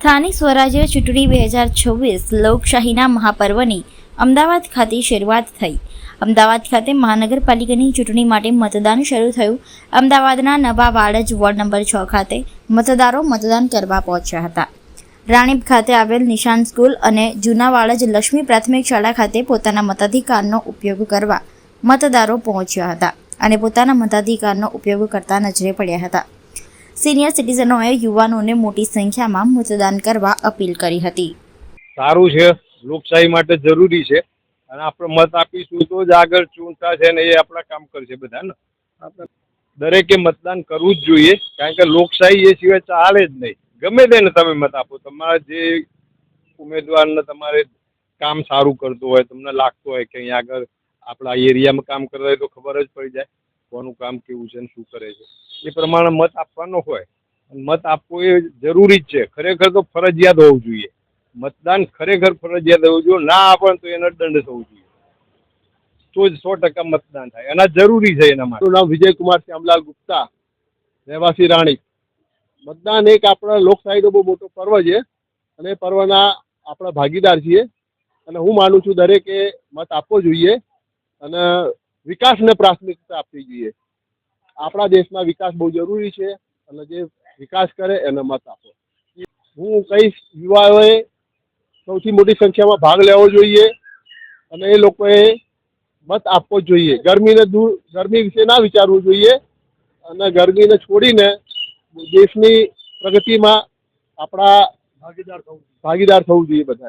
સ્થાનિક સ્વરાજ્ય ચૂંટણી 2026 લોકશાહીના મહાપર્વની અમદાવાદ ખાતે શરૂઆત થઈ। અમદાવાદ ખાતે મહાનગરપાલિકાની ચૂંટણી માટે મતદાન શરૂ થયું। અમદાવાદના નવા વાડજ વોર્ડ નંબર 6 ખાતે મતદારો મતદાન કરવા પહોંચ્યા હતા। રાણીપ ખાતે આવેલ નિશાન સ્કૂલ અને જૂના વાડજ લક્ષ્મી પ્રાથમિક શાળા ખાતે પોતાના મતાધિકારનો ઉપયોગ કરવા મતદારો પહોંચ્યા હતા અને પોતાના મતાધિકારનો ઉપયોગ કરતા નજરે પડ્યા હતા। સિનિયર સિટીઝનોએ યુવાનોને મોટી સંખ્યામાં મતદાન કરવા અપીલ કરી હતી। સારું છે, લોકશાહી માટે જરૂરી છે અને આપણે મત આપીશું તો જ આગળ ચૂંટા છે ને એ આપણા કામ કરશે બધા ને। આપણે દરેકે મતદાન કરવું જ જોઈએ, કારણ કે લોકશાહી એ સિવાય ચાલે જ નહીં। ગમે તેને તમે મત આપો, તમારા જે ઉમેદવારને તમારે કામ સારું કરતું હોય, તમને લાગતું હોય કે અહીંયા આગળ આપણા એરિયામાં કામ કરતા હોય તો ખબર જ પડી જાય કોનું કામ કેવું છે ને શું કરે છે, એ પ્રમાણે મત આપવાનો હોય। મત આપવો એ જરૂરી જ છે, ખરેખર તો ફરજિયાત હોવું જોઈએ। મતદાન ખરેખર ફરજિયાત હોવું જોઈએ, ના આપે તો એને દંડ થવું જોઈએ, તો જ 100% મતદાન થાય। એના જરૂરી છે એના માટે। નામ વિજયકુમાર શ્યામલાલ ગુપ્તા, રહેવાસી રાણી। મતદાન એક આપણા લોકશાહીનો બહુ મોટો પર્વ છે અને એ પર્વના આપણા ભાગીદાર છીએ અને હું માનું છું દરેકે મત આપવો જોઈએ અને વિકાસને પ્રાથમિકતા આપવી જોઈએ। આપણા દેશમાં વિકાસ બહુ જરૂરી છે અને જે વિકાસ કરે એને મત આપો। હું કહીશ યુવાઓએ સૌથી મોટી સંખ્યામાં ભાગ લેવો જોઈએ અને એ લોકોએ મત આપવો જ જોઈએ। ગરમી વિશે ના વિચારવું જોઈએ અને ગરમીને છોડીને દેશની પ્રગતિમાં આપણા ભાગીદાર થવું જોઈએ બધા।